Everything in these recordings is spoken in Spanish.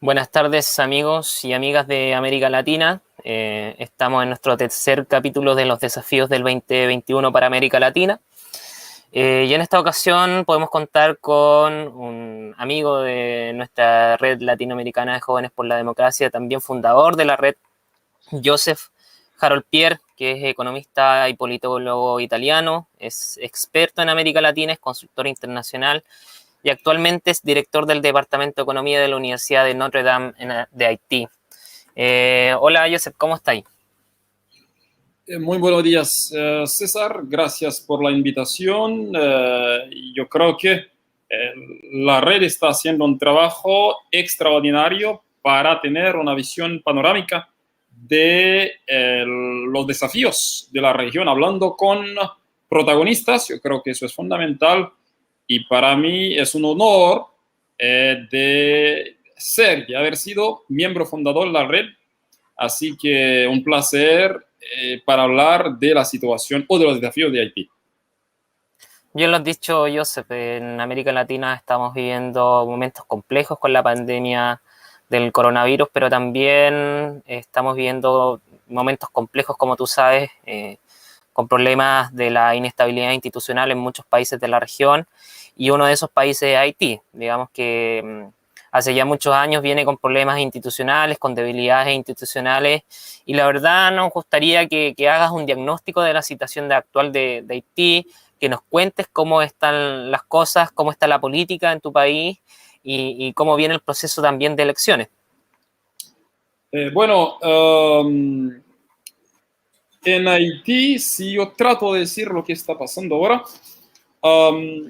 Buenas tardes, amigos y amigas de América Latina. Estamos en nuestro tercer capítulo de los desafíos del 2021 para América Latina. Y en esta ocasión podemos contar con un amigo de nuestra red latinoamericana de jóvenes por la democracia, también fundador de la red, Joseph Harold Pierre, que es economista y politólogo italiano, es experto en América Latina, es consultor internacional y actualmente es director del Departamento de Economía de la Universidad de Notre Dame de Haití. Hola, Joseph, ¿cómo estáis? Muy buenos días, César. Gracias por la invitación. Yo creo que la red está haciendo un trabajo extraordinario para tener una visión panorámica de los desafíos de la región, hablando con protagonistas. Yo creo que eso es fundamental y para mí es un honor de ser y haber sido miembro fundador de la red. Así que un placer para hablar de la situación o de los desafíos de Haití. Bien lo has dicho, Joseph, en América Latina estamos viviendo momentos complejos con la pandemia del coronavirus, pero también estamos viviendo momentos complejos, como tú sabes, con problemas de la inestabilidad institucional en muchos países de la región, y uno de esos países es Haití. Digamos que hace ya muchos años viene con problemas institucionales, con debilidades institucionales, y la verdad nos gustaría que hagas un diagnóstico de la situación actual de Haití, que nos cuentes cómo están las cosas, cómo está la política en tu país y cómo viene el proceso también de elecciones. Bueno, en Haití, si yo trato de decir lo que está pasando ahora, um,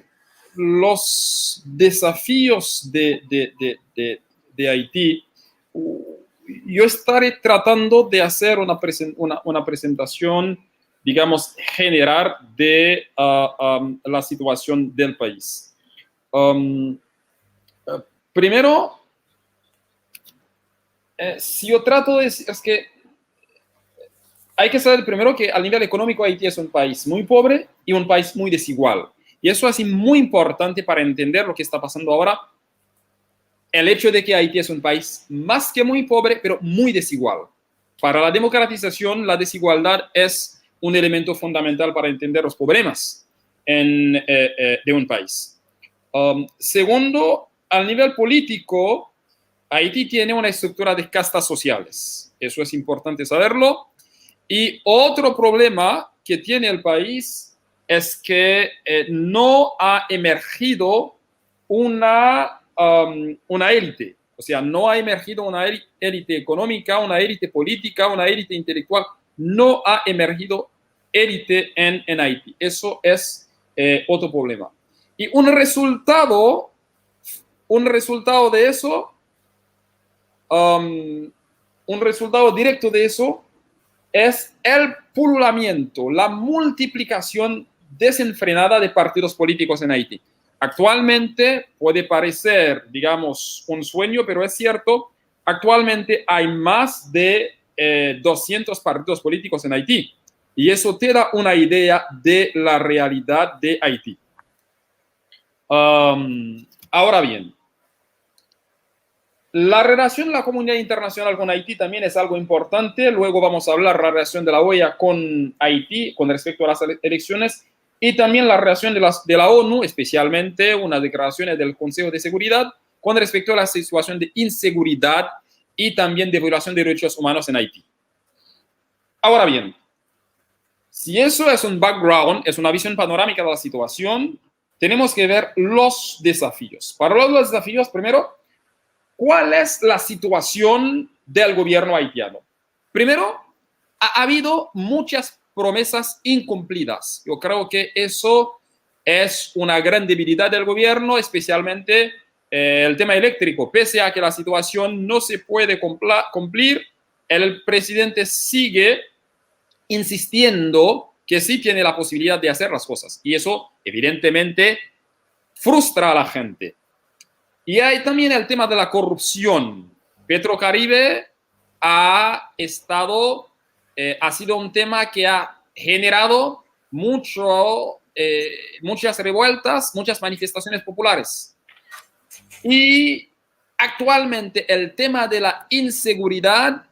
los desafíos de Haití, yo estaré tratando de hacer una presentación, digamos, general de la situación del país. Um, Primero, si yo trato de decir, es que hay que saber primero que a nivel económico Haití es un país muy pobre y un país muy desigual. Y eso es muy importante para entender lo que está pasando ahora. El hecho de que Haití es un país más que muy pobre, pero muy desigual. Para la democratización, la desigualdad es un elemento fundamental para entender los problemas de un país. Segundo, a nivel político, Haití tiene una estructura de castas sociales. Eso es importante saberlo. Y otro problema que tiene el país es que no ha emergido una élite. O sea, no ha emergido una élite económica, una élite política, una élite intelectual. No ha emergido élite en Haití. Eso es otro problema. Y un resultado de eso, un resultado directo de eso es el pululamiento, la multiplicación desenfrenada de partidos políticos en Haití. Actualmente puede parecer, digamos, un sueño, pero es cierto, actualmente hay más de 200 partidos políticos en Haití. Y eso te da una idea de la realidad de Haití. Ahora bien, la relación de la comunidad internacional con Haití también es algo importante. Luego vamos a hablar de la relación de la OEA con Haití con respecto a las elecciones y también la relación de la ONU, especialmente unas declaraciones del Consejo de Seguridad con respecto a la situación de inseguridad y también de violación de derechos humanos en Haití. Ahora bien, si eso es un background, es una visión panorámica de la situación, tenemos que ver los desafíos. Para los desafíos, primero, ¿cuál es la situación del gobierno haitiano? Primero, ha habido muchas promesas incumplidas. Yo creo que eso es una gran debilidad del gobierno, especialmente el tema eléctrico. Pese a que la situación no se puede cumplir, el presidente sigue insistiendo que sí tiene la posibilidad de hacer las cosas. Y eso, evidentemente, frustra a la gente. Y hay también el tema de la corrupción. Petrocaribe ha sido un tema que ha generado muchas revueltas, muchas manifestaciones populares. Y actualmente el tema de la inseguridad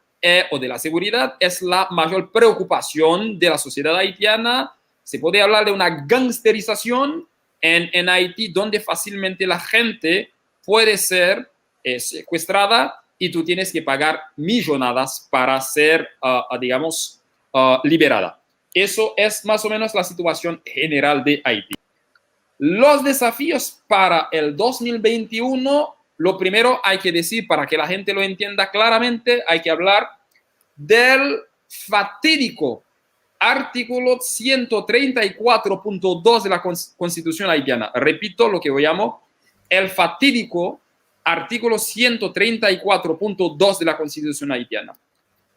o de la seguridad es la mayor preocupación de la sociedad haitiana. Se puede hablar de una gangsterización en Haití, donde fácilmente la gente puede ser secuestrada y tú tienes que pagar millonadas para ser, digamos, liberada. Eso es más o menos la situación general de Haití. Los desafíos para el 2021, lo primero hay que decir, para que la gente lo entienda claramente, hay que hablar del fatídico artículo 134.2 de la Constitución haitiana. Repito lo que llamo el fatídico artículo 134.2 de la Constitución haitiana.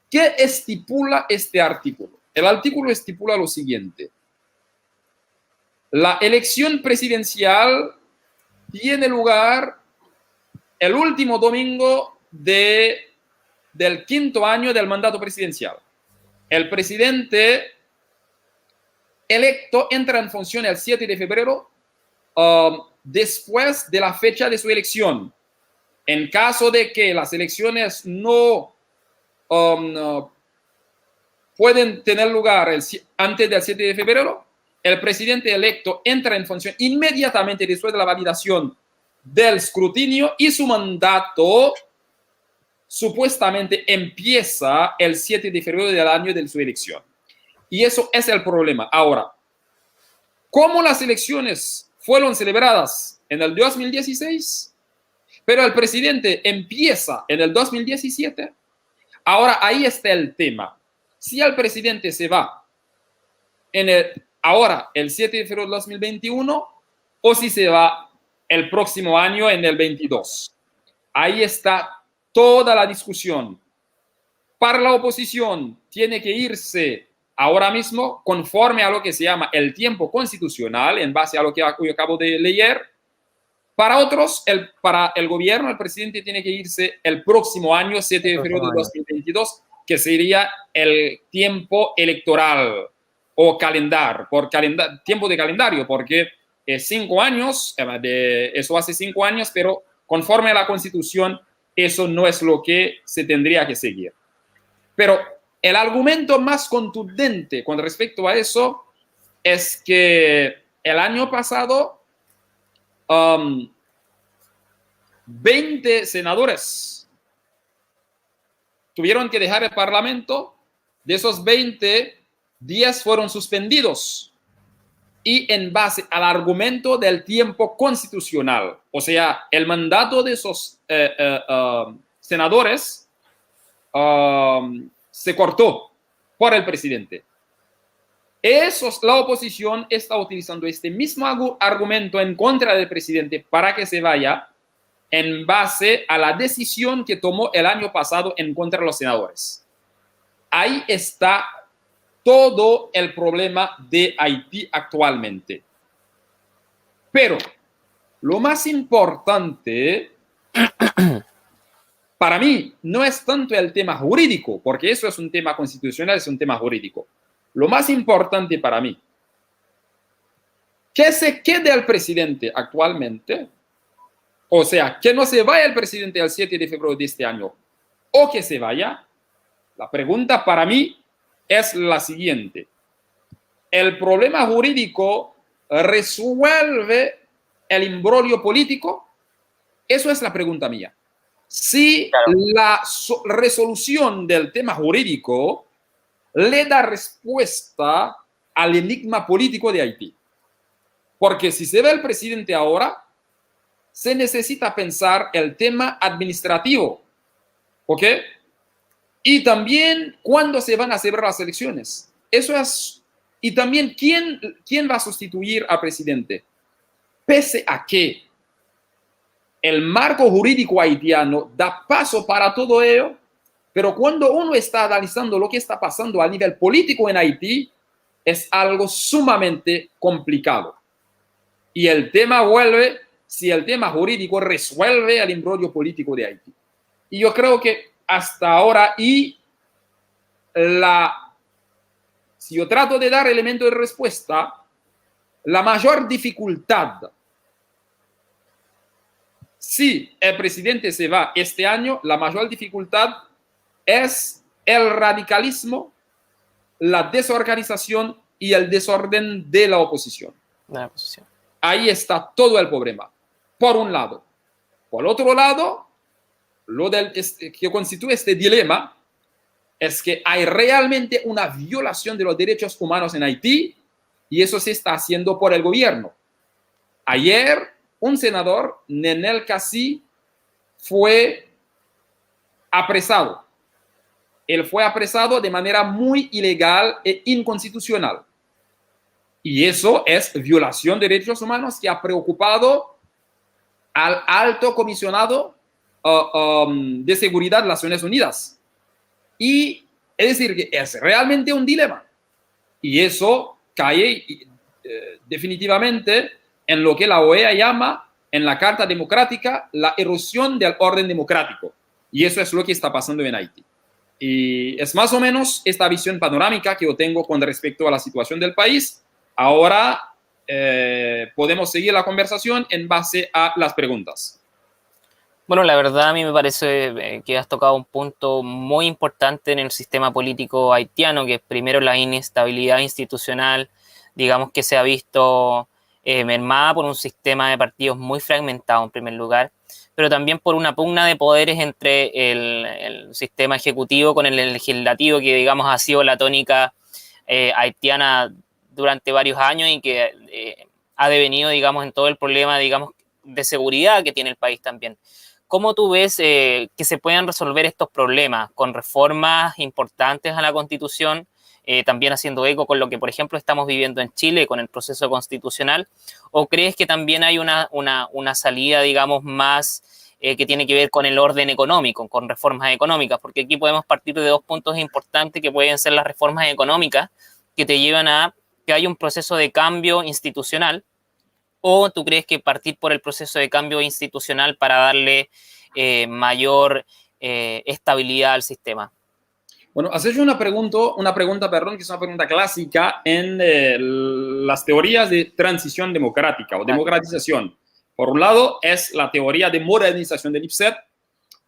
¿Qué estipula este artículo? El artículo estipula lo siguiente. La elección presidencial tiene lugar el último domingo del 5º año del mandato presidencial. El presidente electo entra en función el 7 de febrero después de la fecha de su elección. En caso de que las elecciones no pueden tener lugar antes del 7 de febrero, el presidente electo entra en función inmediatamente después de la validación del escrutinio y su mandato supuestamente empieza el 7 de febrero del año de su elección. Y eso es el problema. Ahora, como las elecciones fueron celebradas en el 2016, pero el presidente empieza en el 2017, ahora ahí está el tema. Si el presidente se va ahora el 7 de febrero de 2021 o si se va el próximo año en el 22. Ahí está toda la discusión. Para la oposición tiene que irse ahora mismo conforme a lo que se llama el tiempo constitucional, en base a lo que yo acabo de leer. Para otros, para el gobierno, el presidente tiene que irse el próximo año, 7 de febrero de 2022, que sería el tiempo electoral o tiempo de calendario, porque 5 años, eso hace 5 años, pero conforme a la Constitución, eso no es lo que se tendría que seguir. Pero el argumento más contundente con respecto a eso es que el año pasado 20 senadores tuvieron que dejar el Parlamento. De esos 20, 10 fueron suspendidos. Y en base al argumento del tiempo constitucional, o sea, el mandato de esos senadores se cortó por el presidente. La oposición está utilizando este mismo argumento en contra del presidente para que se vaya en base a la decisión que tomó el año pasado en contra de los senadores. Ahí está todo el problema de Haití actualmente. Pero lo más importante para mí no es tanto el tema jurídico, porque eso es un tema constitucional, es un tema jurídico. Lo más importante para mí, que se quede el presidente actualmente, o sea, que no se vaya el presidente el 7 de febrero de este año, o que se vaya. La pregunta para mí es la siguiente. ¿El problema jurídico resuelve el imbroglio político? Eso es la pregunta mía. Si la resolución del tema jurídico le da respuesta al enigma político de Haití. Porque si se ve el presidente ahora, se necesita pensar el tema administrativo. ¿Ok? Y también cuándo se van a celebrar las elecciones. Eso es. Y también quién va a sustituir al presidente. Pese a que el marco jurídico haitiano da paso para todo ello, pero cuando uno está analizando lo que está pasando a nivel político en Haití, es algo sumamente complicado. Y el tema vuelve si el tema jurídico resuelve el imbroglio político de Haití. Y yo creo que hasta ahora, si yo trato de dar elemento de respuesta, la mayor dificultad si el presidente se va este año, la mayor dificultad es el radicalismo, la desorganización y el desorden de la oposición. Ahí está todo el problema, por un lado. Por otro lado, que constituye este dilema es que hay realmente una violación de los derechos humanos en Haití y eso se está haciendo por el gobierno. Ayer, un senador, Nenel Kassi, fue apresado. Él fue apresado de manera muy ilegal e inconstitucional. Y eso es violación de derechos humanos que ha preocupado al alto comisionado de seguridad de las Naciones Unidas. Y es decir, que es realmente un dilema. Y eso cae definitivamente en lo que la OEA llama, en la Carta Democrática, la erosión del orden democrático. Y eso es lo que está pasando en Haití. Y es más o menos esta visión panorámica que yo tengo con respecto a la situación del país. Ahora podemos seguir la conversación en base a las preguntas. Bueno, la verdad a mí me parece que has tocado un punto muy importante en el sistema político haitiano, que es primero la inestabilidad institucional, digamos que se ha visto mermada por un sistema de partidos muy fragmentado en primer lugar, pero también por una pugna de poderes entre el sistema ejecutivo con el legislativo, que digamos ha sido la tónica haitiana durante varios años y que ha devenido, digamos, en todo el problema, digamos, de seguridad que tiene el país también. ¿Cómo tú ves que se puedan resolver estos problemas con reformas importantes a la Constitución, también haciendo eco con lo que, por ejemplo, estamos viviendo en Chile con el proceso constitucional? ¿O crees que también hay una salida, digamos, más que tiene que ver con el orden económico, con reformas económicas? Porque aquí podemos partir de dos puntos importantes que pueden ser las reformas económicas, que te llevan a que haya un proceso de cambio institucional. ¿O tú crees que partir por el proceso de cambio institucional para darle mayor estabilidad al sistema? Bueno, has hecho una pregunta, perdón, que es una pregunta clásica en las teorías de transición democrática o democratización. Por un lado es la teoría de modernización de Lipset,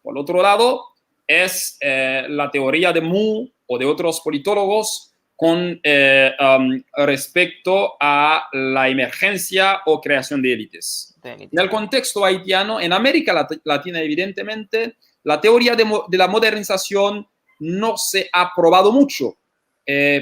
por otro lado es la teoría de Mu o de otros politólogos con respecto a la emergencia o creación de élites. En el contexto haitiano, en América Latina, evidentemente, la teoría de la modernización no se ha probado mucho,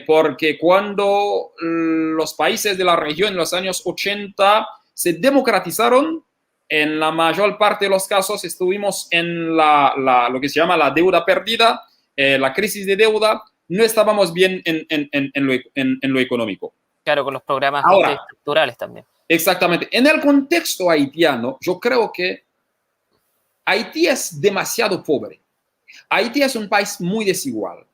porque cuando los países de la región en los años 80 se democratizaron, en la mayor parte de los casos estuvimos en lo que se llama la deuda perdida, la crisis de deuda. No estábamos bien en lo económico. Claro, con los programas estructurales también. Exactamente. En el contexto haitiano, yo creo que Haití es demasiado pobre. Haití es un país muy desigual.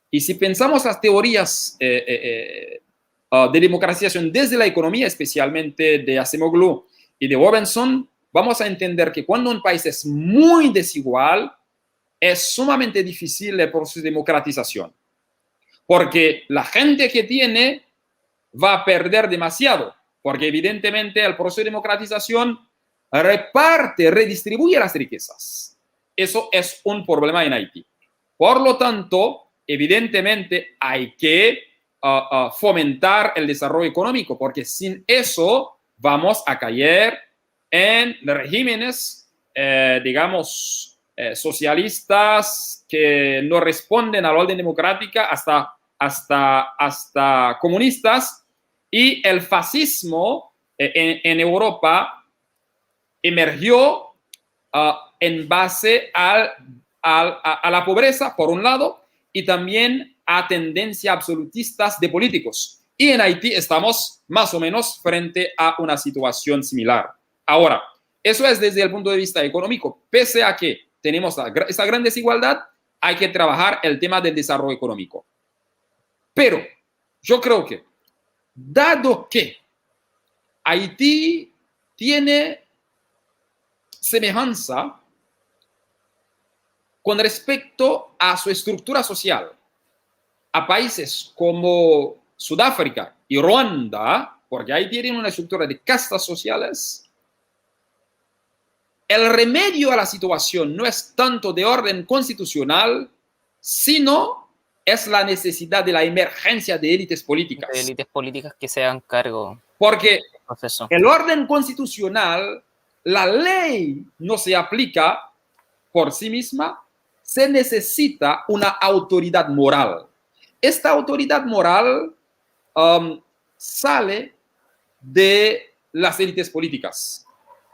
Y si pensamos las teorías de democratización desde la economía, especialmente de Acemoglu y de Robinson, vamos a entender que cuando un país es muy desigual, es sumamente difícil el proceso de democratización. Porque la gente que tiene va a perder demasiado, porque evidentemente el proceso de democratización redistribuye las riquezas. Eso es un problema en Haití. Por lo tanto, evidentemente hay que fomentar el desarrollo económico, porque sin eso vamos a caer en regímenes, digamos, socialistas que no responden a la orden democrática hasta comunistas, y el fascismo en Europa emergió en base a la pobreza, por un lado, y también a tendencias absolutistas de políticos. Y en Haití estamos más o menos frente a una situación similar. Ahora, eso es desde el punto de vista económico. Pese a que tenemos esa gran desigualdad, hay que trabajar el tema del desarrollo económico. Pero yo creo que, dado que Haití tiene semejanza con respecto a su estructura social a países como Sudáfrica y Ruanda, porque ahí tienen una estructura de castas sociales, el remedio a la situación no es tanto de orden constitucional, sino es la necesidad de la emergencia de élites políticas. De élites políticas que se hagan cargo Porque del proceso. el orden constitucional, la ley no se aplica por sí misma, se necesita una autoridad moral. Esta autoridad moral sale de las élites políticas,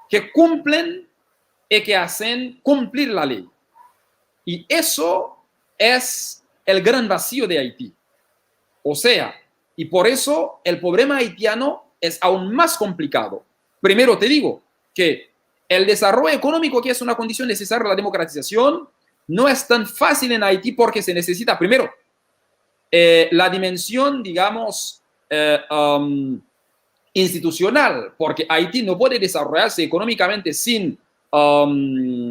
que cumplen y que hacen cumplir la ley. Y eso es el gran vacío de Haití. O sea, y por eso el problema haitiano es aún más complicado. Primero te digo que el desarrollo económico, que es una condición necesaria a la democratización, no es tan fácil en Haití porque se necesita, primero, la dimensión, digamos, institucional, porque Haití no puede desarrollarse económicamente sin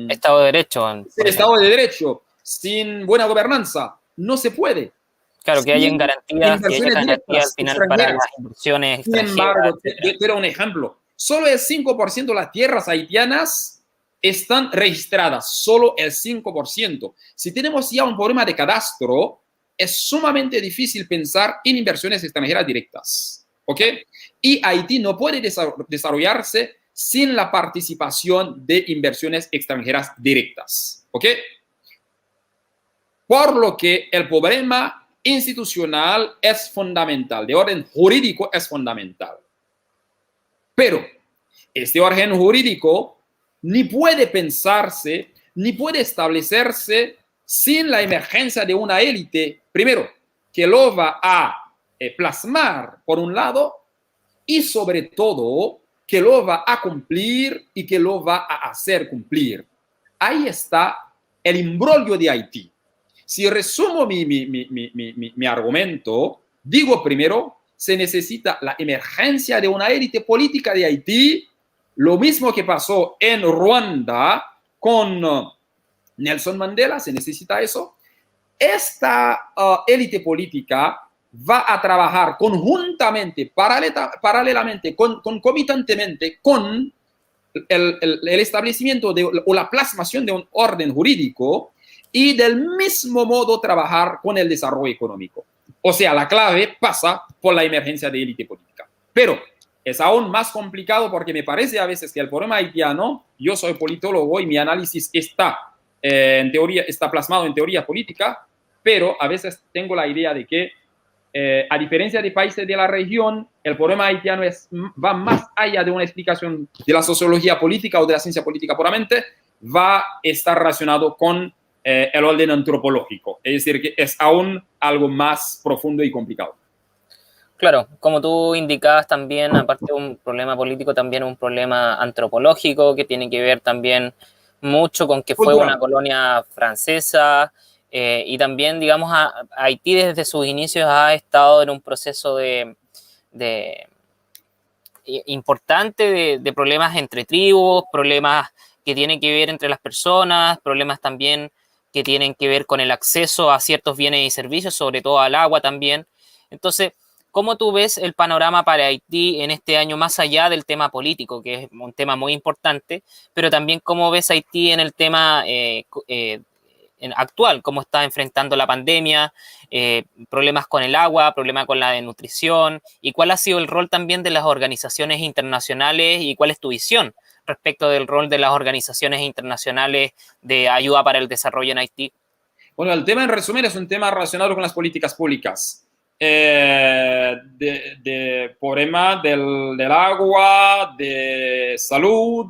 Estado de Derecho. sin Estado de Derecho, sin buena gobernanza. No se puede. Claro, que hayan garantías, que haya garantías al final para las inversiones Sin extranjeras. embargo, te doy un ejemplo. Solo el 5% de las tierras haitianas están registradas, solo el 5%. Si tenemos ya un problema de cadastro, es sumamente difícil pensar en inversiones extranjeras directas. ¿Ok? Y Haití no puede desarrollarse sin la participación de inversiones extranjeras directas. ¿Ok? Por lo que el problema institucional es fundamental, de orden jurídico es fundamental. Pero este orden jurídico ni puede pensarse, ni puede establecerse sin la emergencia de una élite, primero, que lo va a plasmar por un lado y sobre todo que lo va a cumplir y que lo va a hacer cumplir. Ahí está el imbroglio de Haití. Si resumo mi argumento, digo primero, se necesita la emergencia de una élite política de Haití, lo mismo que pasó en Ruanda con Nelson Mandela, se necesita eso. Esta élite política va a trabajar conjuntamente, paralelamente, concomitantemente con el establecimiento o la plasmación de un orden jurídico y del mismo modo trabajar con el desarrollo económico. O sea, la clave pasa por la emergencia de élite política. Pero es aún más complicado porque me parece a veces que el problema haitiano, yo soy politólogo y mi análisis está en teoría, está plasmado en teoría política, pero a veces tengo la idea de que a diferencia de países de la región, el problema haitiano va más allá de una explicación de la sociología política o de la ciencia política puramente, va a estar relacionado con el orden antropológico. Es decir, que es aún algo más profundo y complicado. Claro, como tú indicabas también, aparte de un problema político, también un problema antropológico que tiene que ver también mucho con que fue una colonia francesa y también, digamos, Haití desde sus inicios ha estado en un proceso importante de problemas entre tribus, problemas que tienen que ver entre las personas, problemas también que tienen que ver con el acceso a ciertos bienes y servicios, sobre todo al agua también. Entonces, ¿cómo tú ves el panorama para Haití en este año más allá del tema político, que es un tema muy importante, pero también cómo ves Haití en el tema actual, cómo está enfrentando la pandemia, problemas con el agua, problemas con la desnutrición, y cuál ha sido el rol también de las organizaciones internacionales y cuál es tu visión respecto del rol de las organizaciones internacionales de ayuda para el desarrollo en Haití? Bueno, el tema en resumen es un tema relacionado con las políticas públicas. De problema del agua, de salud,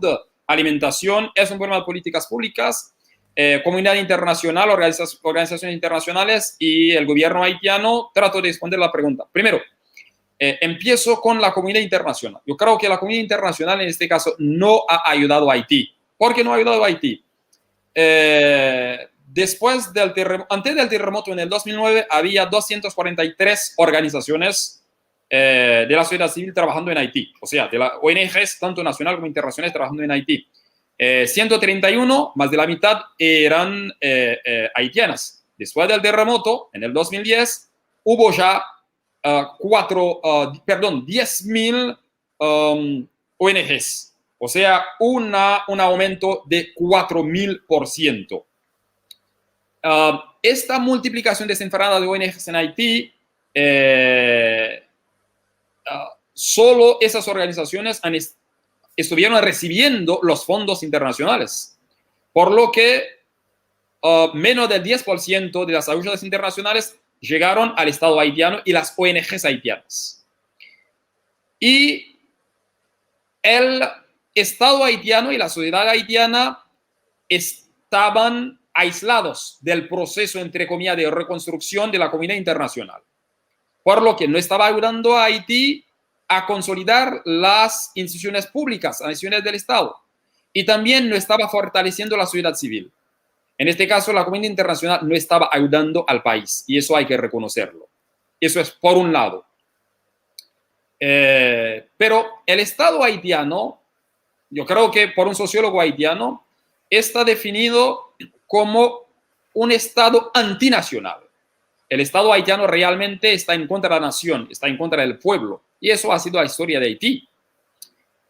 alimentación, es un problema de políticas públicas. Comunidad internacional, organizaciones internacionales y el gobierno haitiano, trato de responder la pregunta. Primero, empiezo con la comunidad internacional. Yo creo que la comunidad internacional en este caso no ha ayudado a Haití. ¿Por qué no ha ayudado a Haití? Después del antes del terremoto en el 2009 había 243 organizaciones de la sociedad civil trabajando en Haití, o sea, de las ONGs, tanto nacional como internacionales, trabajando en Haití. 131, más de la mitad, eran haitianas. Después del terremoto, en el 2010, hubo ya 10.000 ONGs, O sea, un aumento de 4.000%. Esta multiplicación desenfrenada de ONGs en Haití, solo esas organizaciones estuvieron recibiendo los fondos internacionales, por lo que menos del 10% de las ayudas internacionales llegaron al Estado haitiano y las ONGs haitianas. Y el Estado haitiano y la sociedad haitiana estaban aislados del proceso, entre comillas, de reconstrucción de la comunidad internacional, por lo que no estaba ayudando a Haití a consolidar las instituciones públicas, las instituciones del Estado, y también no estaba fortaleciendo la sociedad civil. En este caso, la comunidad internacional no estaba ayudando al país, y eso hay que reconocerlo. Eso es por un lado. Pero el Estado haitiano, yo creo que por un sociólogo haitiano, está definido como un Estado antinacional. El Estado haitiano realmente está en contra de la nación, está en contra del pueblo, y eso ha sido la historia de Haití.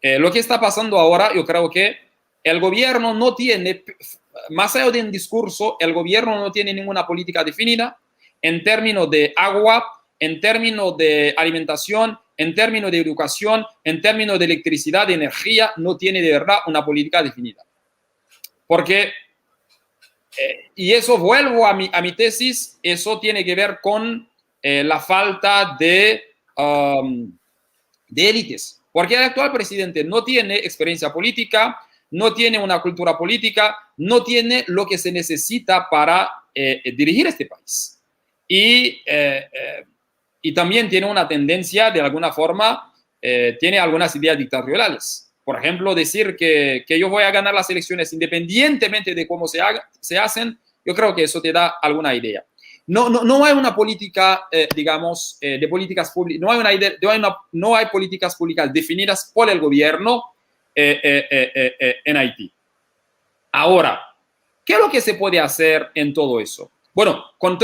Lo que está pasando ahora, yo creo que el gobierno no tiene, más allá de un discurso, el gobierno no tiene ninguna política definida en términos de agua, en términos de alimentación, en términos de educación, en términos de electricidad, de energía, no tiene de verdad una política definida. Porque, y eso vuelvo a mi tesis, eso tiene que ver con la falta de élites. Porque el actual presidente no tiene experiencia política, no tiene una cultura política, no tiene lo que se necesita para dirigir este país. Y también tiene una tendencia, de alguna forma, tiene algunas ideas dictatoriales. Por ejemplo, decir que yo voy a ganar las elecciones independientemente de cómo se hacen, yo creo que eso te da alguna idea. No hay una política, digamos, de políticas públicas, no hay políticas públicas definidas por el gobierno en Haití. Ahora, ¿qué es lo que se puede hacer en todo eso? Bueno, con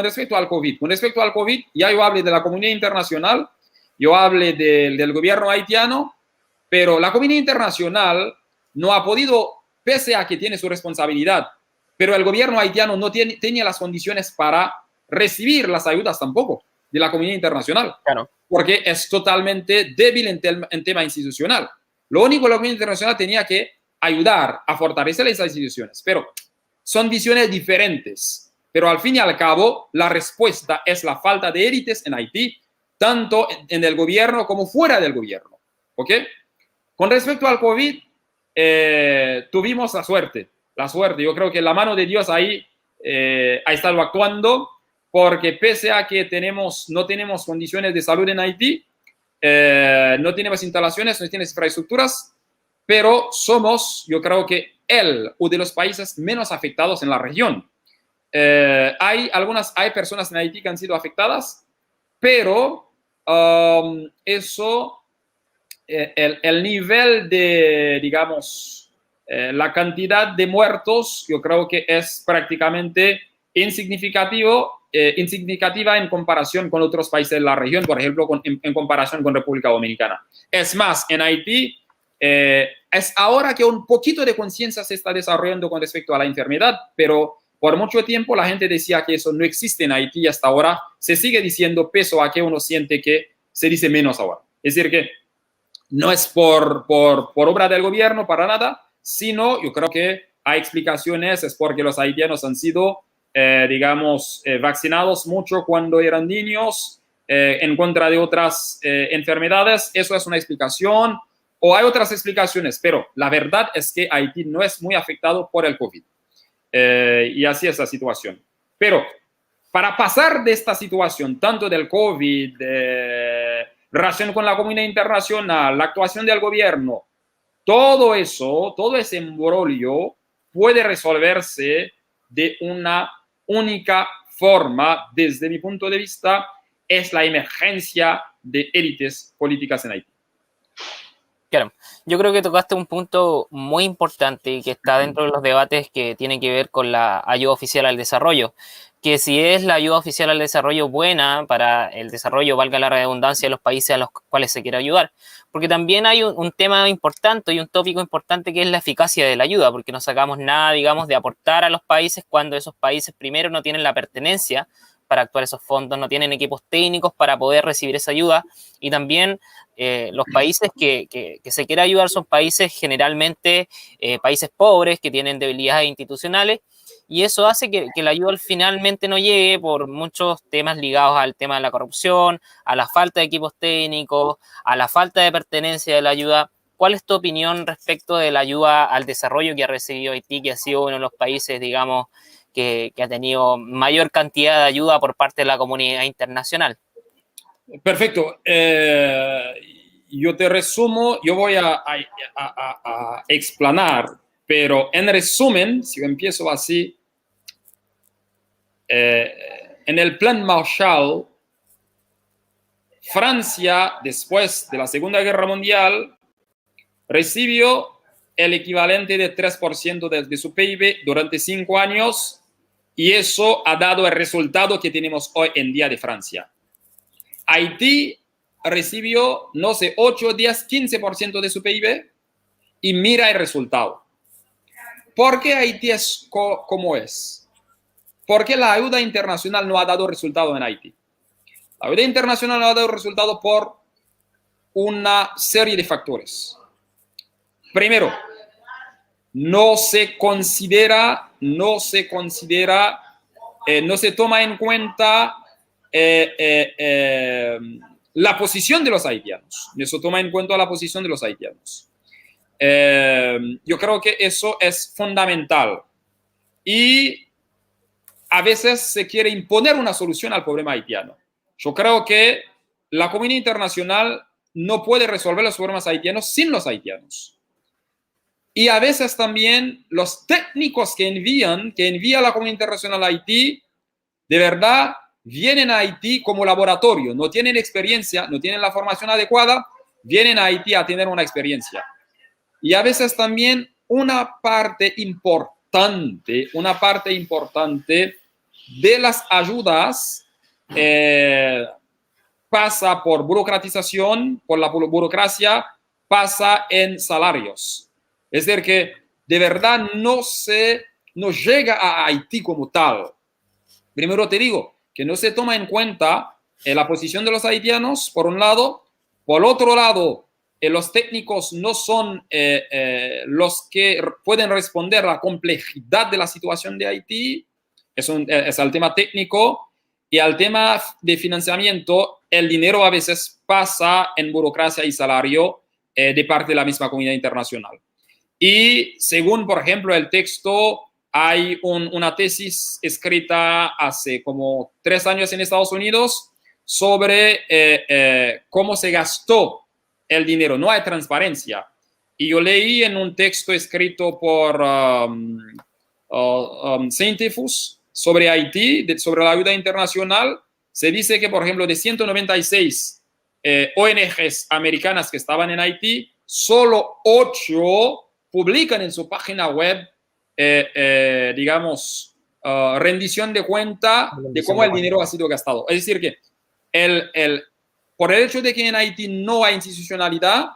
respecto al COVID, ya yo hablé de la comunidad internacional, yo hablé del gobierno haitiano, pero la comunidad internacional no ha podido, pese a que tiene su responsabilidad, pero el gobierno haitiano no tenía las condiciones para recibir las ayudas tampoco de la comunidad internacional, claro, porque es totalmente débil en tema institucional. Lo único que la comunidad internacional tenía que ayudar a fortalecer esas instituciones, pero son visiones diferentes. Pero al fin y al cabo, la respuesta es la falta de élites en Haití, tanto en el gobierno como fuera del gobierno. ¿Ok? Con respecto al COVID, tuvimos la suerte. Yo creo que la mano de Dios ahí ha estado actuando, porque pese a que no tenemos condiciones de salud en Haití, no tenemos instalaciones, no tenemos infraestructuras, pero yo creo que uno de los países menos afectados en la región. Hay personas en Haití que han sido afectadas, pero el nivel de, digamos, la cantidad de muertos, yo creo que es prácticamente insignificativa en comparación con otros países de la región, por ejemplo, en comparación con República Dominicana. Es más, en Haití, es ahora que un poquito de conciencia se está desarrollando con respecto a la enfermedad, pero por mucho tiempo la gente decía que eso no existe en Haití y hasta ahora se sigue diciendo, peso a que uno siente que se dice menos ahora. Es decir, que no es por obra del gobierno para nada, sino yo creo que hay explicaciones, es porque los haitianos han sido, digamos, vacunados mucho cuando eran niños en contra de otras enfermedades. Eso es una explicación, o hay otras explicaciones, pero la verdad es que Haití no es muy afectado por el COVID. Y así es la situación. Pero para pasar de esta situación, tanto del COVID, relación con la comunidad internacional, la actuación del gobierno, todo ese embrollo puede resolverse de una única forma, desde mi punto de vista, es la emergencia de élites políticas en Haití. Claro, yo creo que tocaste un punto muy importante y que está dentro de los debates que tienen que ver con la ayuda oficial al desarrollo, que si es la ayuda oficial al desarrollo buena para el desarrollo, valga la redundancia, de los países a los cuales se quiere ayudar. Porque también hay un tema importante y un tópico importante que es la eficacia de la ayuda, porque no sacamos nada, digamos, de aportar a los países cuando esos países primero no tienen la pertenencia para actuar esos fondos, no tienen equipos técnicos para poder recibir esa ayuda, y también los países que se quiere ayudar son países generalmente países pobres que tienen debilidades institucionales, y eso hace que la ayuda finalmente no llegue por muchos temas ligados al tema de la corrupción, a la falta de equipos técnicos, a la falta de pertenencia de la ayuda. ¿Cuál es tu opinión respecto de la ayuda al desarrollo que ha recibido Haití, que ha sido uno de los países, digamos, que ha tenido mayor cantidad de ayuda por parte de la comunidad internacional? Perfecto. Yo te resumo, yo voy a explanar, pero en resumen, si yo empiezo así, en el plan Marshall, Francia, después de la Segunda Guerra Mundial, recibió el equivalente de 3% de su PIB durante 5 años, y eso ha dado el resultado que tenemos hoy en día de Francia. Haití recibió, no sé, 8, 10, 15% de su PIB, y mira el resultado. ¿Por qué Haití es como es? Porque la ayuda internacional no ha dado resultado en Haití. La ayuda internacional no ha dado resultado por una serie de factores. Primero, no se toma en cuenta la posición de los haitianos. No se toma en cuenta la posición de los haitianos. Yo creo que eso es fundamental. Y a veces se quiere imponer una solución al problema haitiano. Yo creo que la comunidad internacional no puede resolver los problemas haitianos sin los haitianos. Y a veces también los técnicos que envía la comunidad internacional a Haití, de verdad vienen a Haití como laboratorio, no tienen experiencia, no tienen la formación adecuada, vienen a Haití a tener una experiencia. Y a veces también una parte importante de las ayudas pasa por burocratización, por la burocracia, pasa en salarios. Es decir, que de verdad no llega a Haití como tal. Primero te digo que no se toma en cuenta la posición de los haitianos, por un lado. Por otro lado, los técnicos no son los que pueden responder a la complejidad de la situación de Haití. Es al tema técnico. Y al tema de financiamiento, el dinero a veces pasa en burocracia y salario de parte de la misma comunidad internacional. Y según, por ejemplo, el texto, hay una tesis escrita hace como 3 años en Estados Unidos sobre cómo se gastó el dinero. No hay transparencia. Y yo leí en un texto escrito por Saint-Efus sobre Haití, sobre la ayuda internacional, se dice que, por ejemplo, de 196 ONGs americanas que estaban en Haití, solo 8 publican en su página web, digamos, rendición de cuenta de cómo el dinero ha sido gastado. Es decir, que por el hecho de que en Haití no hay institucionalidad,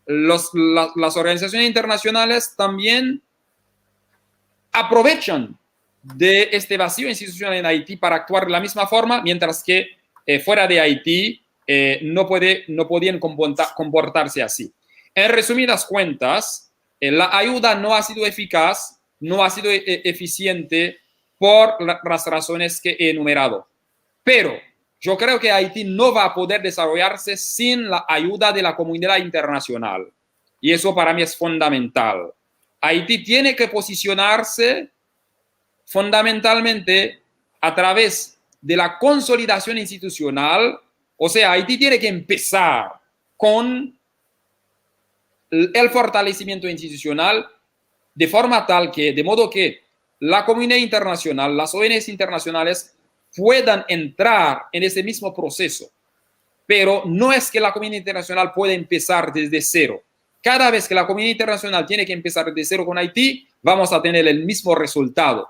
las organizaciones internacionales también aprovechan de este vacío institucional en Haití para actuar de la misma forma, mientras que fuera de Haití no podían comportarse así. En resumidas cuentas, la ayuda no ha sido eficaz, no ha sido eficiente por las razones que he enumerado. Pero yo creo que Haití no va a poder desarrollarse sin la ayuda de la comunidad internacional. Y eso para mí es fundamental. Haití tiene que posicionarse fundamentalmente a través de la consolidación institucional. O sea, Haití tiene que empezar con el fortalecimiento institucional de modo que la comunidad internacional, las ONGs internacionales puedan entrar en ese mismo proceso. Pero no es que la comunidad internacional pueda empezar desde cero. Cada vez que la comunidad internacional tiene que empezar desde cero con Haití, vamos a tener el mismo resultado.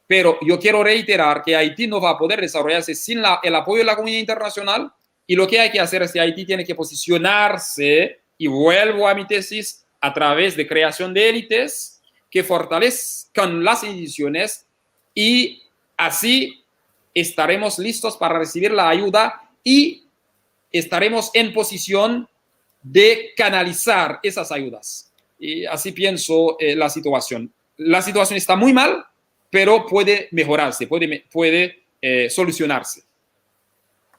Pero yo quiero reiterar que Haití no va a poder desarrollarse sin el apoyo de la comunidad internacional, y lo que hay que hacer es que Haití tiene que posicionarse, y vuelvo a mi tesis, a través de creación de élites que fortalezcan las instituciones, y así estaremos listos para recibir la ayuda y estaremos en posición de canalizar esas ayudas. Y así pienso la situación. La situación está muy mal, pero puede mejorarse, puede solucionarse.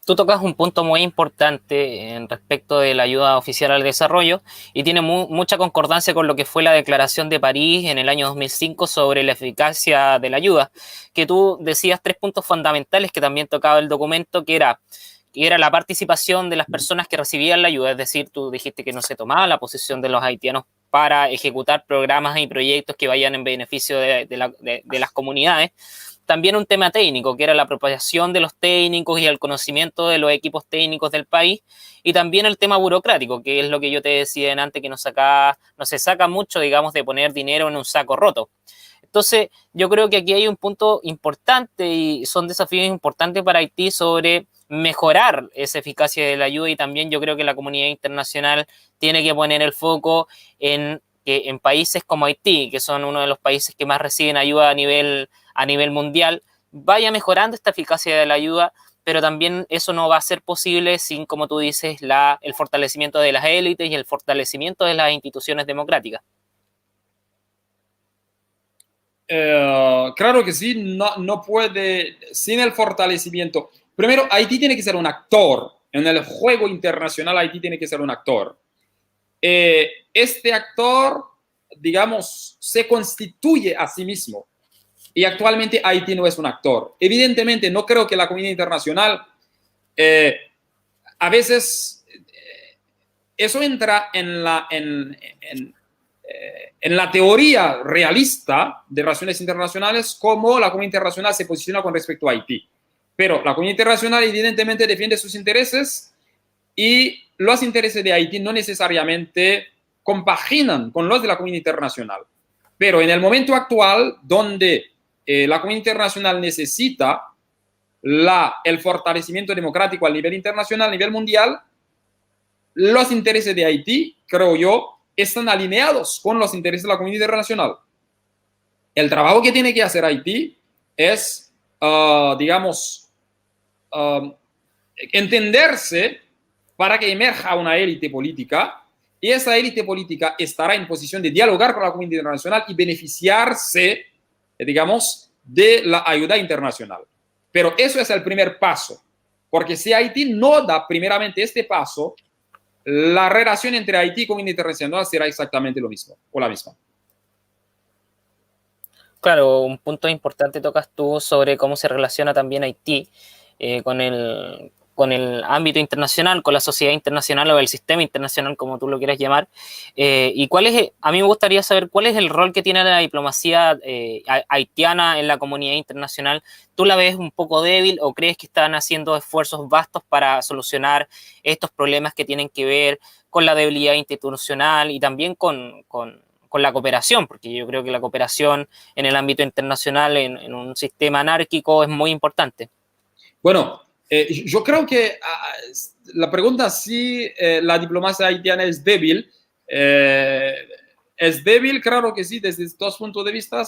Tú tocas un punto muy importante en respecto de la ayuda oficial al desarrollo y tiene mucha concordancia con lo que fue la Declaración de París en el año 2005 sobre la eficacia de la ayuda, que tú decías tres puntos fundamentales que también tocaba el documento, que era la participación de las personas que recibían la ayuda, es decir, tú dijiste que no se tomaba la posición de los haitianos para ejecutar programas y proyectos que vayan en beneficio de las comunidades. También un tema técnico, que era la apropiación de los técnicos y el conocimiento de los equipos técnicos del país, y también el tema burocrático, que es lo que yo te decía antes, que no se saca mucho, digamos, de poner dinero en un saco roto. Entonces, yo creo que aquí hay un punto importante y son desafíos importantes para Haití sobre mejorar esa eficacia de la ayuda, y también yo creo que la comunidad internacional tiene que poner el foco en que en países como Haití, que son uno de los países que más reciben ayuda a nivel mundial, vaya mejorando esta eficacia de la ayuda, pero también eso no va a ser posible sin, como tú dices, el fortalecimiento de las élites y el fortalecimiento de las instituciones democráticas. Claro que sí, no puede, sin el fortalecimiento. Primero, Haití tiene que ser un actor. En el juego internacional, Haití tiene que ser un actor. Este actor, digamos, se constituye a sí mismo. Y actualmente Haití no es un actor. Evidentemente, no creo que la comunidad internacional, a veces, eso entra en la teoría realista de relaciones internacionales, como la comunidad internacional se posiciona con respecto a Haití. Pero la comunidad internacional evidentemente defiende sus intereses, y los intereses de Haití no necesariamente compaginan con los de la comunidad internacional. Pero en el momento actual, donde la comunidad internacional necesita el fortalecimiento democrático a nivel internacional, a nivel mundial, los intereses de Haití, creo yo, están alineados con los intereses de la comunidad internacional. El trabajo que tiene que hacer Haití es, digamos, entenderse para que emerja una élite política, y esa élite política estará en posición de dialogar con la comunidad internacional y beneficiarse, digamos, de la ayuda internacional. Pero eso es el primer paso, porque si Haití no da primeramente este paso, la relación entre Haití y comunidad internacional será exactamente lo mismo, o la misma. Claro, un punto importante tocas tú sobre cómo se relaciona también Haití con el ámbito internacional, con la sociedad internacional o el sistema internacional, como tú lo quieras llamar. Y a mí me gustaría saber cuál es el rol que tiene la diplomacia haitiana en la comunidad internacional. ¿Tú la ves un poco débil o crees que están haciendo esfuerzos vastos para solucionar estos problemas que tienen que ver con la debilidad institucional y también con la cooperación? Porque yo creo que la cooperación en el ámbito internacional, en un sistema anárquico, es muy importante. Bueno, yo creo que la pregunta si la diplomacia haitiana es débil. ¿Es débil? Claro que sí, desde dos puntos de vista.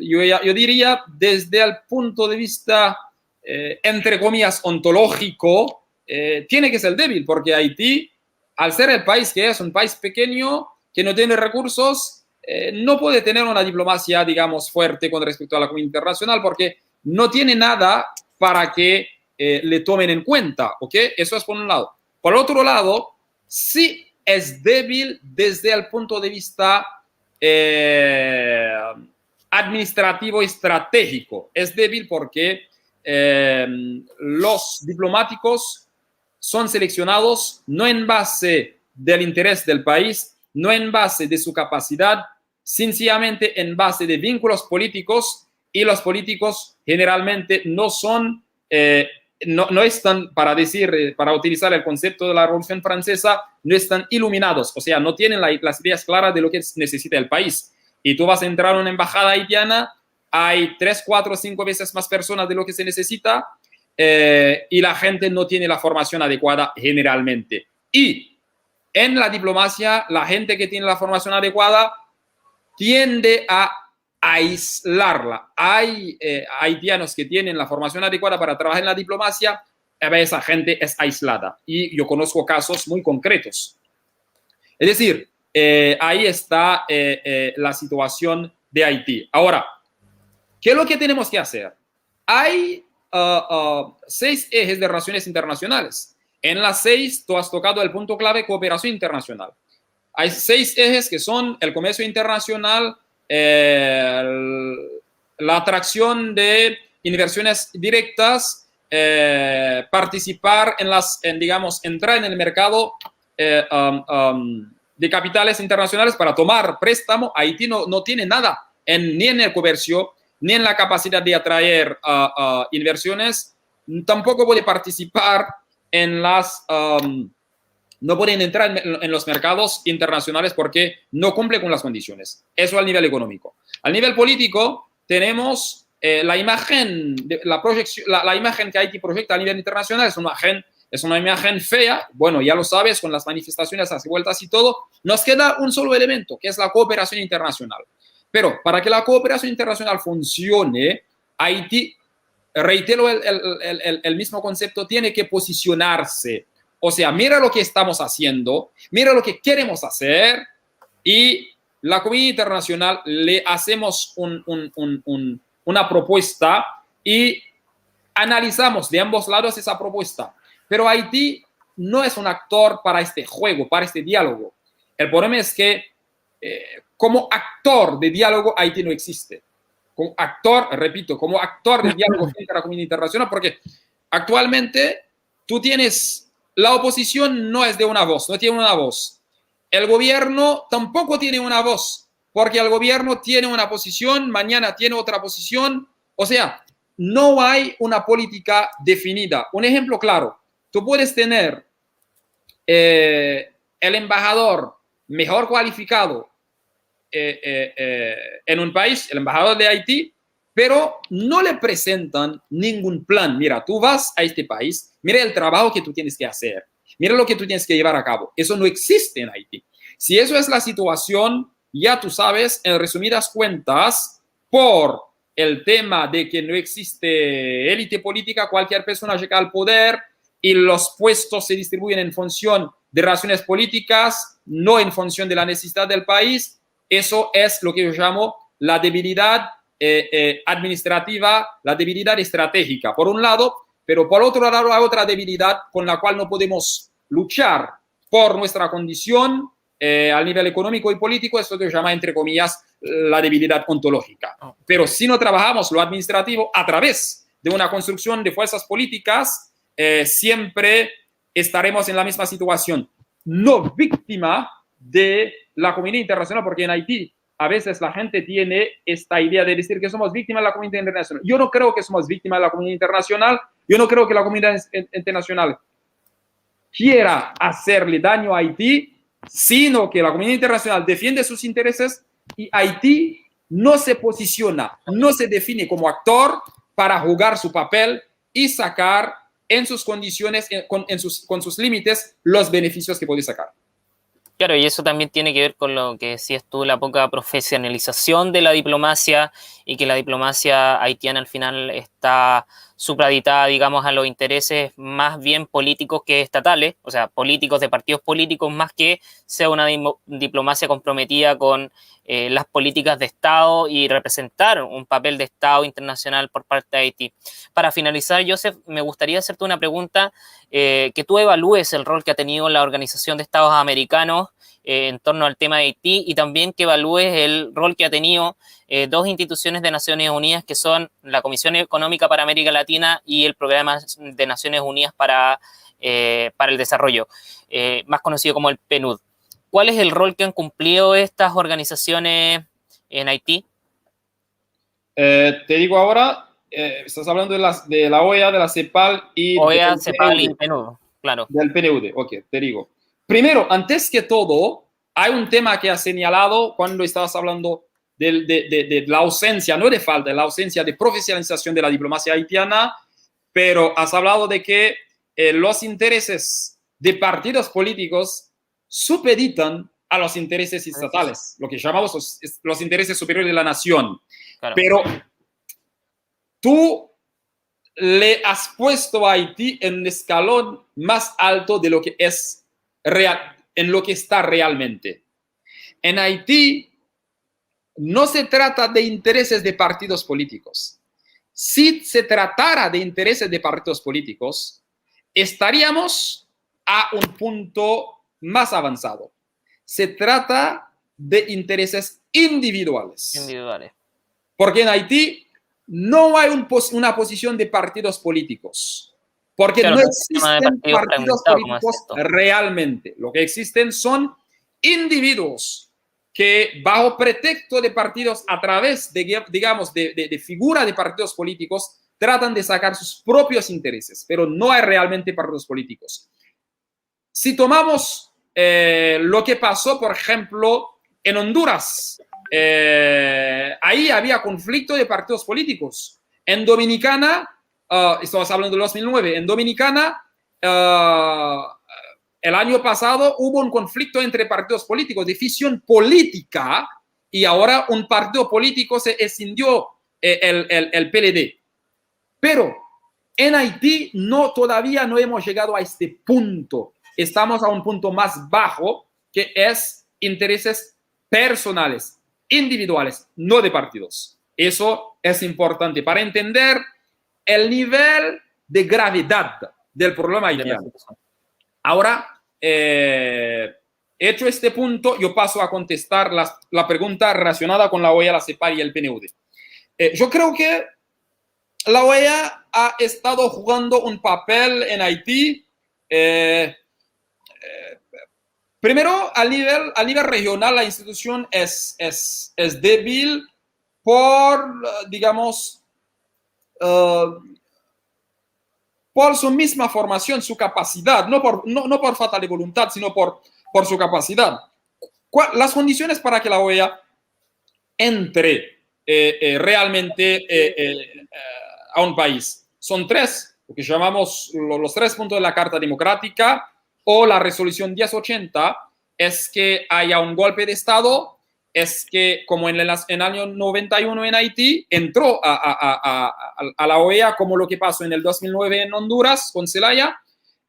Yo diría desde el punto de vista, entre comillas, ontológico, tiene que ser débil, porque Haití, al ser el país que es un país pequeño, que no tiene recursos, no puede tener una diplomacia, digamos, fuerte con respecto a la comunidad internacional, porque no tiene nada para que le tomen en cuenta, ¿ok? Eso es por un lado. Por otro lado, sí es débil desde el punto de vista administrativo estratégico. Es débil porque los diplomáticos son seleccionados no en base del interés del país, no en base de su capacidad, sencillamente en base de vínculos políticos, y los políticos generalmente no son, no están, para utilizar el concepto de la Revolución Francesa, no están iluminados, o sea, no tienen las ideas claras de lo que necesita el país. Y tú vas a entrar a una embajada haitiana hay 3, 4, 5 veces más personas de lo que se necesita y la gente no tiene la formación adecuada generalmente. Y en la diplomacia, la gente que tiene la formación adecuada tiende a aislarla. Hay haitianos que tienen la formación adecuada para trabajar en la diplomacia, esa gente es aislada. Y yo conozco casos muy concretos. Es decir, ahí está la situación de Haití. Ahora, ¿qué es lo que tenemos que hacer? Hay 6 ejes de relaciones internacionales. En las 6, tú has tocado el punto clave, cooperación internacional. Hay 6 ejes que son el comercio internacional, la atracción de inversiones directas, participar digamos, entrar en el mercado de capitales internacionales para tomar préstamo. Haití no tiene nada ni en el comercio, ni en la capacidad de atraer inversiones, tampoco puede participar en no pueden entrar en los mercados internacionales porque no cumple con las condiciones. Eso al nivel económico. Al nivel político tenemos la imagen que Haití proyecta a nivel internacional es una imagen fea. Bueno, ya lo sabes, con las manifestaciones, las vueltas y todo. Nos queda un solo elemento, que es la cooperación internacional. Pero para que la cooperación internacional funcione, Haití, reitero el mismo concepto, tiene que posicionarse. O sea, mira lo que estamos haciendo, mira lo que queremos hacer y la comunidad internacional le hacemos una propuesta y analizamos de ambos lados esa propuesta. Pero Haití no es un actor para este juego, para este diálogo. El problema es que como actor de diálogo, Haití no existe. Como actor, repito, como actor de diálogo frente a la comunidad internacional, porque actualmente tú tienes, la oposición no es de una voz, no tiene una voz. El gobierno tampoco tiene una voz, porque el gobierno tiene una posición, mañana tiene otra posición. O sea, no hay una política definida. Un ejemplo claro, tú puedes tener el embajador mejor cualificado en un país, el embajador de Haití, pero no le presentan ningún plan. Mira, tú vas a este país, mira el trabajo que tú tienes que hacer, mira lo que tú tienes que llevar a cabo. Eso no existe en Haití. Si eso es la situación, ya tú sabes, en resumidas cuentas, por el tema de que no existe élite política, cualquier persona llega al poder y los puestos se distribuyen en función de razones políticas, no en función de la necesidad del país. Eso es lo que yo llamo la debilidad administrativa, la debilidad estratégica, por un lado, pero por otro lado hay otra debilidad con la cual no podemos luchar por nuestra condición al nivel económico y político. Esto se llama, entre comillas, la debilidad ontológica. Pero si no trabajamos lo administrativo a través de una construcción de fuerzas políticas, siempre estaremos en la misma situación, no víctima de la comunidad internacional, porque en Haití a veces la gente tiene esta idea de decir que somos víctimas de la comunidad internacional. Yo no creo que somos víctimas de la comunidad internacional, yo no creo que la comunidad internacional quiera hacerle daño a Haití, sino que la comunidad internacional defiende sus intereses y Haití no se posiciona, no se define como actor para jugar su papel y sacar en sus condiciones, con sus límites, los beneficios que puede sacar. Claro, y eso también tiene que ver con lo que decías tú, la poca profesionalización de la diplomacia y que la diplomacia haitiana al final está supraditada, digamos, a los intereses más bien políticos que estatales, o sea, políticos de partidos políticos, más que sea una diplomacia comprometida con las políticas de Estado y representar un papel de Estado internacional por parte de Haití. Para finalizar, Joseph, me gustaría hacerte una pregunta, que tú evalúes el rol que ha tenido la Organización de Estados Americanos en torno al tema de Haití y también que evalúes el rol que ha tenido dos instituciones de Naciones Unidas que son la Comisión Económica para América Latina y el Programa de Naciones Unidas para el Desarrollo, más conocido como el PNUD. ¿Cuál es el rol que han cumplido estas organizaciones en Haití? Te digo ahora, estás hablando de la OEA, de la CEPAL y OEA, del CEPAL y PNUD. PNUD, claro. Del PNUD, ok, te digo. Primero, antes que todo, hay un tema que has señalado cuando estabas hablando de la ausencia, no de falta, de la ausencia de profesionalización de la diplomacia haitiana, pero has hablado de que los intereses de partidos políticos supeditan a los intereses estatales, lo que llamamos los intereses superiores de la nación. Claro. Pero tú le has puesto a Haití en un escalón más alto de lo que es real, en lo que está realmente. En Haití no se trata de intereses de partidos políticos. Si se tratara de intereses de partidos políticos, estaríamos a un punto más avanzado. Se trata de intereses individuales. Porque en Haití no hay una posición de partidos políticos. Porque claro, no existen partidos políticos realmente. Lo que existen son individuos que bajo pretexto de partidos, a través de, digamos, de figura de partidos políticos, tratan de sacar sus propios intereses, pero no hay realmente partidos políticos. Si tomamos lo que pasó, por ejemplo, en Honduras, ahí había conflicto de partidos políticos. En Dominicana, estamos hablando del 2009, en Dominicana, el año pasado hubo un conflicto entre partidos políticos, de fisión política, y ahora un partido político se escindió, el PLD. Pero en Haití todavía no hemos llegado a este punto. Estamos a un punto más bajo, que es intereses personales, individuales, no de partidos. Eso es importante para entender el nivel de gravedad del problema haitiano. Ahora, hecho este punto, yo paso a contestar la pregunta relacionada con la OEA, la CEPAL y el PNUD. Yo creo que la OEA ha estado jugando un papel en Haití, primero, a nivel regional, la institución es débil por, digamos, por su misma formación, su capacidad, no por falta de voluntad, sino por su capacidad. Las condiciones para que la OEA entre realmente a un país son tres, lo que llamamos los 3 puntos de la Carta Democrática o la resolución 1080, es que haya un golpe de Estado, es que, como en el año 91 en Haití, entró a la OEA, como lo que pasó en el 2009 en Honduras con Zelaya.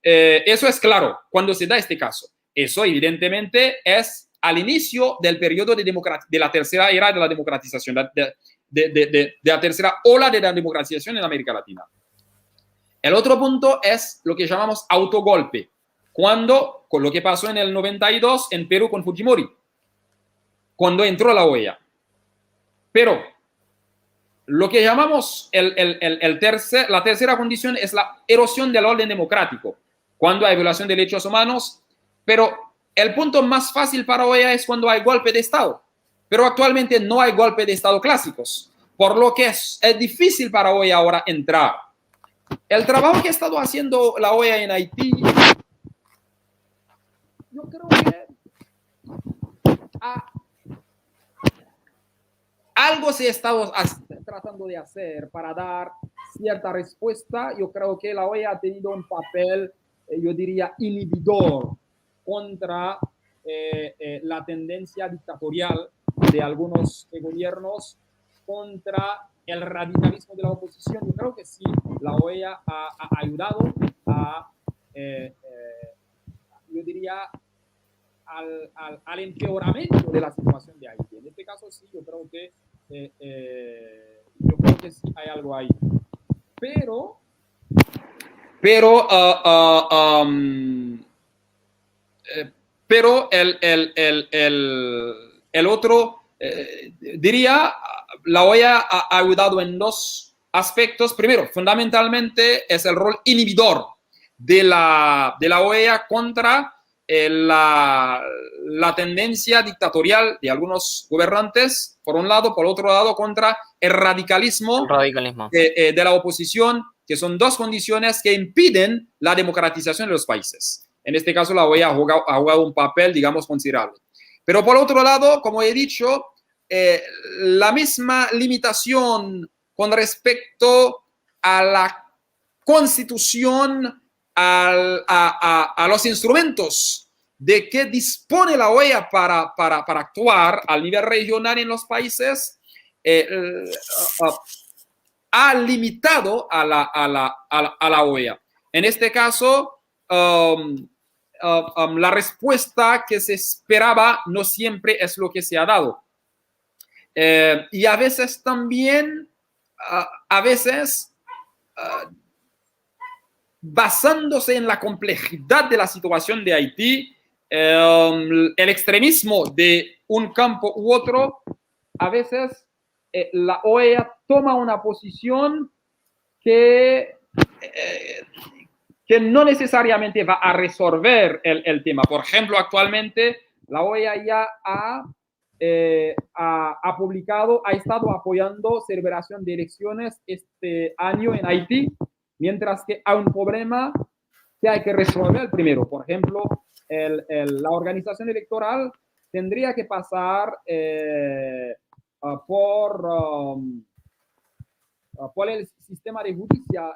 Eso es claro cuando se da este caso. Eso, evidentemente, es al inicio del periodo de la tercera era de la democratización, de la tercera ola de la democratización en América Latina. El otro punto es lo que llamamos autogolpe, con lo que pasó en el 92 en Perú con Fujimori, cuando entró la OEA. Pero lo que llamamos la tercera condición es la erosión del orden democrático, cuando hay violación de derechos humanos, pero el punto más fácil para OEA es cuando hay golpe de Estado, pero actualmente no hay golpe de Estado clásicos, por lo que es difícil para OEA ahora entrar. El trabajo que ha estado haciendo la OEA en Haití, yo creo que algo se ha estado tratando de hacer para dar cierta respuesta. Yo creo que la OEA ha tenido un papel, yo diría, inhibidor contra la tendencia dictatorial de algunos gobiernos, contra el radicalismo de la oposición. Yo creo que sí, la OEA ha ayudado a, yo diría, al empeoramiento de la situación de Haití. En este caso sí, yo creo que sí hay algo ahí. Pero el otro, diría, la OEA ha ayudado en 2 aspectos. Primero, fundamentalmente, es el rol inhibidor de la OEA contra la tendencia dictatorial de algunos gobernantes, por un lado, por otro lado, contra el radicalismo. De la oposición, que son 2 condiciones que impiden la democratización de los países. En este caso, la OEA ha jugado un papel, digamos, considerable. Pero por otro lado, como he dicho, la misma limitación con respecto a la constitución, a los instrumentos de que dispone la OEA para actuar al nivel regional en los países, ha limitado a la OEA. En este caso, la respuesta que se esperaba no siempre es lo que se ha dado. Y a veces también, basándose en la complejidad de la situación de Haití, el extremismo de un campo u otro, a veces la OEA toma una posición que no necesariamente va a resolver el tema. Por ejemplo, actualmente la OEA ya ha publicado, ha estado apoyando celebración de elecciones este año en Haití, mientras que hay un problema que hay que resolver primero. Por ejemplo, la organización electoral tendría que pasar por el sistema de justicia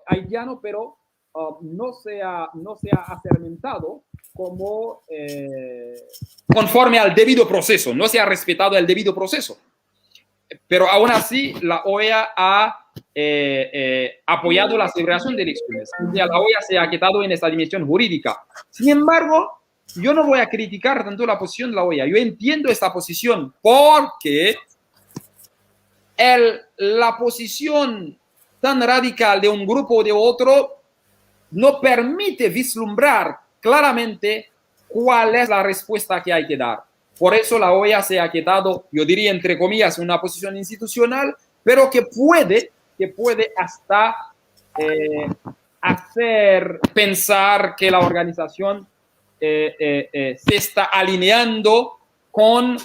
haitiano, pero no se ha acermentado como conforme al debido proceso, no se ha respetado el debido proceso. Pero aún así, la OEA ha apoyado la celebración de elecciones. O sea, la OEA se ha quedado en esa dimensión jurídica. Sin embargo, yo no voy a criticar tanto la posición de la OEA. Yo entiendo esta posición porque la posición tan radical de un grupo o de otro no permite vislumbrar claramente cuál es la respuesta que hay que dar. Por eso la OEA se ha quedado, yo diría entre comillas, en una posición institucional, pero que puede hasta hacer pensar que la organización se está alineando con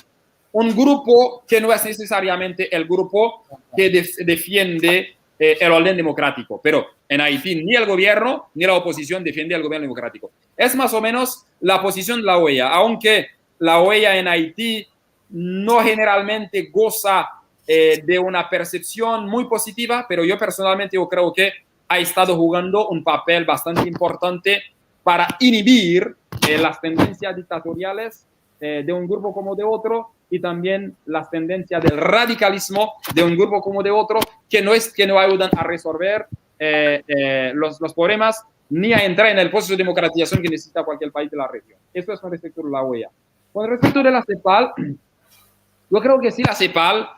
un grupo que no es necesariamente el grupo que defiende el orden democrático. Pero en Haití ni el gobierno ni la oposición defiende el gobierno democrático. Es más o menos la posición de la OEA, aunque la OEA en Haití no generalmente goza de una percepción muy positiva, pero yo personalmente yo creo que ha estado jugando un papel bastante importante para inhibir las tendencias dictatoriales de un grupo como de otro, y también las tendencias del radicalismo de un grupo como de otro, que no ayudan a resolver los problemas ni a entrar en el proceso de democratización que necesita cualquier país de la región. Eso es con respecto a la OEA. Con respecto de la CEPAL, yo creo que sí, la CEPAL,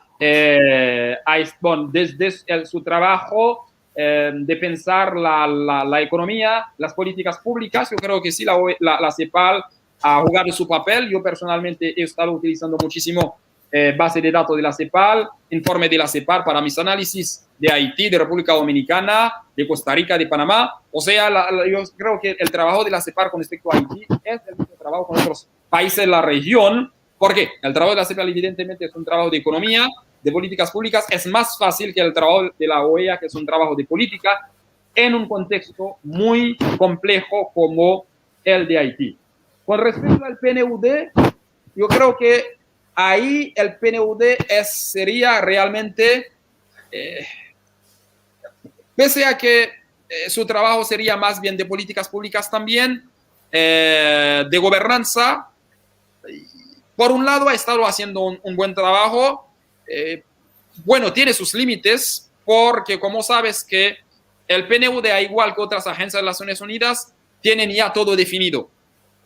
desde su trabajo de pensar la economía, las políticas públicas, yo creo que sí, la CEPAL ha jugado su papel. Yo personalmente he estado utilizando muchísimo base de datos de la CEPAL, informe de la CEPAL para mis análisis de Haití, de República Dominicana, de Costa Rica, de Panamá. O sea, yo creo que el trabajo de la CEPAL con respecto a Haití es el mismo trabajo con otros países de la región. ¿Por qué? El trabajo de la CEPAL evidentemente es un trabajo de economía, de políticas públicas. Es más fácil que el trabajo de la OEA, que es un trabajo de política, en un contexto muy complejo como el de Haití. Con respecto al PNUD, yo creo que ahí el PNUD sería realmente, pese a que su trabajo sería más bien de políticas públicas también, de gobernanza, por un lado ha estado haciendo un buen trabajo. Bueno, tiene sus límites, porque como sabes que el PNUD, igual que otras agencias de las Naciones Unidas, tienen ya todo definido.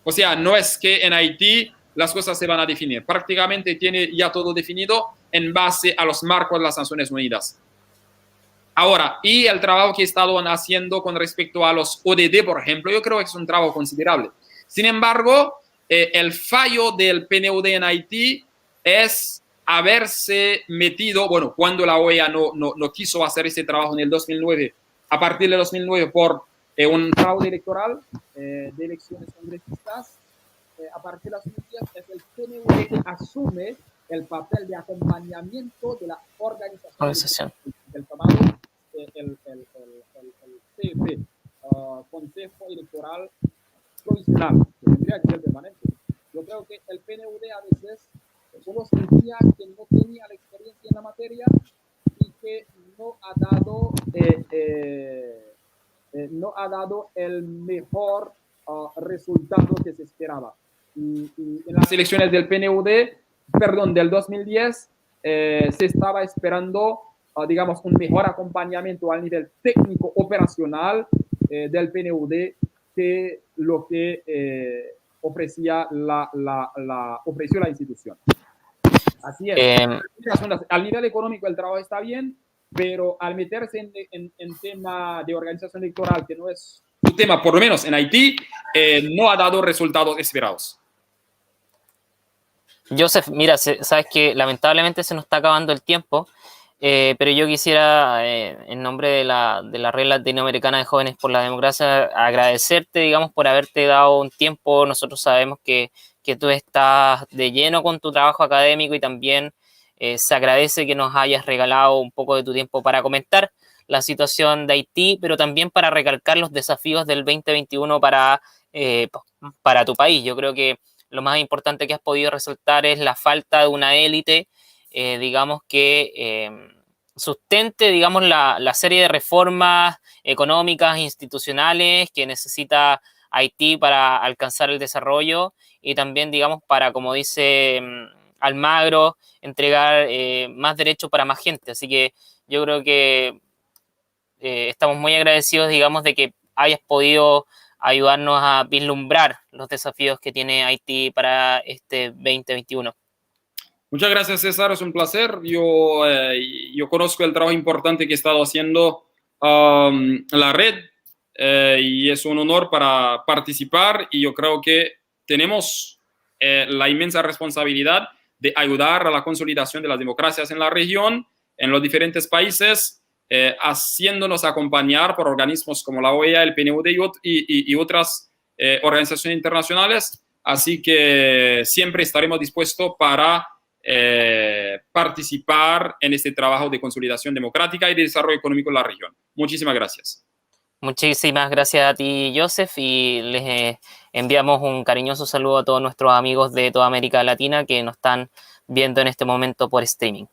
O sea, no es que en Haití las cosas se van a definir. Prácticamente tiene ya todo definido en base a los marcos de las Naciones Unidas. Ahora, y el trabajo que he estado haciendo con respecto a los ODD, por ejemplo, yo creo que es un trabajo considerable. Sin embargo, el fallo del PNUD en Haití es haberse metido, bueno, cuando la OEA no quiso hacer ese trabajo en el 2009, a partir del 2009 por un fraude electoral de elecciones congresistas, a partir de las noticias, es el PNUD que asume el papel de acompañamiento de la organización del llamado el CEP, Consejo Electoral Provisional, que tendría que ser permanente. Yo creo que el PNUD a veces uno sentía que no tenía la experiencia en la materia y que no ha dado el mejor resultado que se esperaba. Y en las elecciones del PNUD, perdón, del 2010, se estaba esperando, digamos, un mejor acompañamiento al nivel técnico operacional del PNUD que lo que ofrecía ofreció la institución. Así es. Al nivel económico el trabajo está bien, pero al meterse en tema de organización electoral, que no es su tema, por lo menos en Haití, no ha dado resultados esperados. Joseph, mira, sabes que lamentablemente se nos está acabando el tiempo, pero yo quisiera, en nombre de la Red Latinoamericana de Jóvenes por la Democracia, agradecerte, digamos, por haberte dado un tiempo. Nosotros sabemos que tú estás de lleno con tu trabajo académico y también se agradece que nos hayas regalado un poco de tu tiempo para comentar la situación de Haití, pero también para recalcar los desafíos del 2021 para tu país. Yo creo que lo más importante que has podido resaltar es la falta de una élite, digamos, que sustente, digamos, la serie de reformas económicas, institucionales que necesita Haití para alcanzar el desarrollo y también, digamos, para, como dice Almagro, entregar más derechos para más gente. Así que yo creo que estamos muy agradecidos, digamos, de que hayas podido ayudarnos a vislumbrar los desafíos que tiene Haití para este 2021. Muchas gracias, César, es un placer. Yo conozco el trabajo importante que ha estado haciendo la red y es un honor para participar y yo creo que tenemos la inmensa responsabilidad de ayudar a la consolidación de las democracias en la región, en los diferentes países, haciéndonos acompañar por organismos como la OEA, el PNUD y otras organizaciones internacionales. Así que siempre estaremos dispuestos para participar en este trabajo de consolidación democrática y de desarrollo económico en la región. Muchísimas gracias. Muchísimas gracias a ti, Joseph, y les enviamos un cariñoso saludo a todos nuestros amigos de toda América Latina que nos están viendo en este momento por streaming.